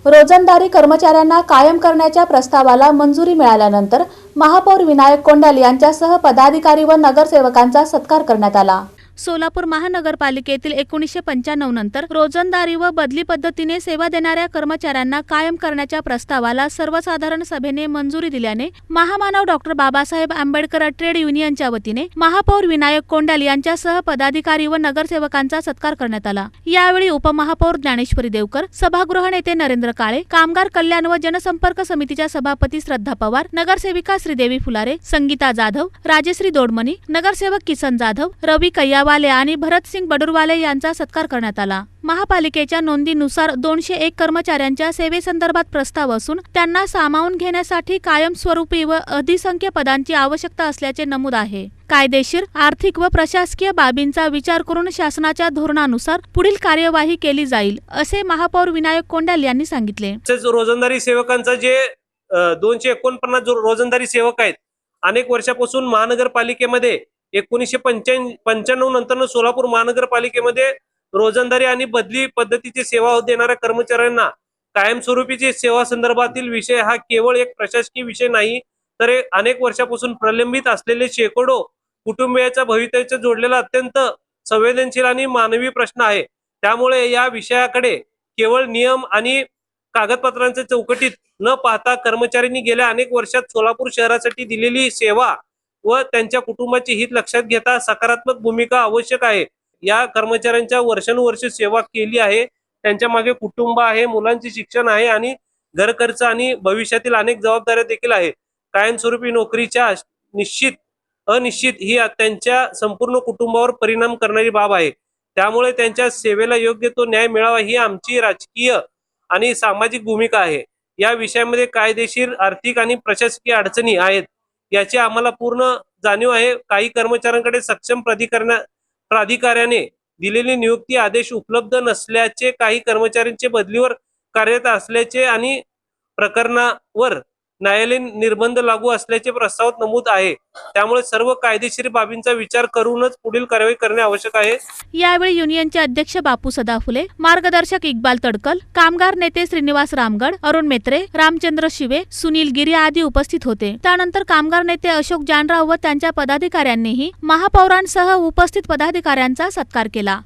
रोजंदारी कर्मचाऱ्यांना कायम करण्याच्या प्रस्तावाला मंजुरी मिळाल्यानंतर महापौर विनायक कोंडाल यांच्यासह पदाधिकारी व नगरसेवकांचा सत्कार करण्यात आला। सोलापूर महानगरपालिकेतील 1995 नंतर रोजंदारी व बदली पद्धतीने सेवा देणाऱ्या कर्मचाऱ्यांना कायम करण्याच्या प्रस्तावाला सर्वसाधारण सभेने मंजुरी दिल्याने महामानव डॉक्टर बाबासाहेब आंबेडकर ट्रेड युनियनच्या वतीने महापौर विनायक कोंडाल यांच्यासह पदाधिकारी व नगरसेवकांचा सत्कार करण्यात आला। यावेळी उपमहापौर ज्ञानेश्वरी देवकर, सभागृह नेते नरेंद्र काळे, कामगार कल्याण व जनसंपर्क समितीच्या सभापती श्रद्धा पवार, नगरसेविका श्रीदेवी फुलारे, संगीता जाधव, राजश्री दोडमनी, नगरसेवक किसन जाधव, रवी कैयावाले आणि भरतसिंग बडुरवाले यांचा सत्कार करण्यात आला। महापालिकेच्या नोंदीनुसार 201 कर्मचाऱ्यांच्या सेवेसंदर्भात प्रस्ताव असून त्यांना सामावून घेण्यासाठी कायमस्वरूपी व अधिसंख्य पदांची आवश्यकता असल्याचे नमूद आहे। कायदेशीर, आर्थिक व प्रशासकीय बाबींचा विचार करून शासनाच्या धोरणानुसार पुढील कार्यवाही केली जाईल, असे महापौर विनायक कोंडाल यांनी सांगितले। रोजंदारी सेवकांचा जे 249 जो रोजंदारी सेवक आहेत, अनेक वर्षापासून महानगरपालिकेमध्ये 1995 नंतर सोलापूर महानगरपालिकेमध्ये रोजंदारी आणि बदली पद्धतीची सेवा देणाऱ्या कर्मचाऱ्यांना कायमस्वरूपीची सेवा संदर्भातील विषय हा केवळ एक प्रशासकीय विषय नाही, तर अनेक वर्षापासून प्रलंबित असलेले शेकडो कुटुंबियांच्या भवितव्याचा जोडलेला अत्यंत संवेदनशील आणि मानवी प्रश्न आहे। त्यामुळे या विषयाकडे केवळ नियम आणि कागदपत्रांच्या चौकटीत न पाहता कर्मचाऱ्यांनी गेल्या अनेक वर्षात सोलापूर शहरासाठी दिलेली सेवा व त्यांच्या कुटुंबाचे हित लक्षात घेता सकारात्मक भूमिका आवश्यक आहे। या कर्मचाऱ्यांच्या वर्षानुवर्ष सेवा केली आहे, त्यांच्या मागे कुटुंब आहे, मुलांचे शिक्षण आहे आणि घर खर्च आणि भविष्यातील अनेक जबाबदाऱ्या देखील आहे। कायमस्वरूपी नोकरीच्या निश्चित अनिश्चित ही त्यांच्या संपूर्ण कुटुंबावर परिणाम करणारी बाब आहे। त्यामुळे त्यांच्या सेवेला योग्य तो न्याय मिळावा ही आमची राजकीय आणि सामाजिक भूमिका आहे। या विषयामध्ये कायदेशीर, आर्थिक आणि प्रशासकीय अडचणी आहेत याची आम्हाला पूर्ण जाणीव आहे। काही कर्मचाऱ्यांकडे सक्षम प्राधिकाऱ्याने दिलेले नियुक्ती आदेश उपलब्ध नसल्याचे, काही कर्मचाऱ्यांचे बदलीवर कार्यरत असल्याचे आणि प्रकरणावर न्यायालयीन निर्बंध लागू असल्याचे प्रस्तावात नमूद आहे। त्यामुळे सर्व कायदेशीर बाबींचा विचार करूनच पुढील कारवाई करणे आवश्यक आहे। यावेळी युनियनचे अध्यक्ष बापू सदाफुले, मार्गदर्शक इक्बाल तडकल, कामगार नेते श्रीनिवास रामगड, अरुण मेत्रे, रामचंद्र शिवे, सुनील गिरी आदी उपस्थित होते। त्यानंतर कामगार नेते अशोक जानराव व त्यांच्या पदाधिकाऱ्यांनीही महापौरांसह उपस्थित पदाधिकाऱ्यांचा सत्कार केला।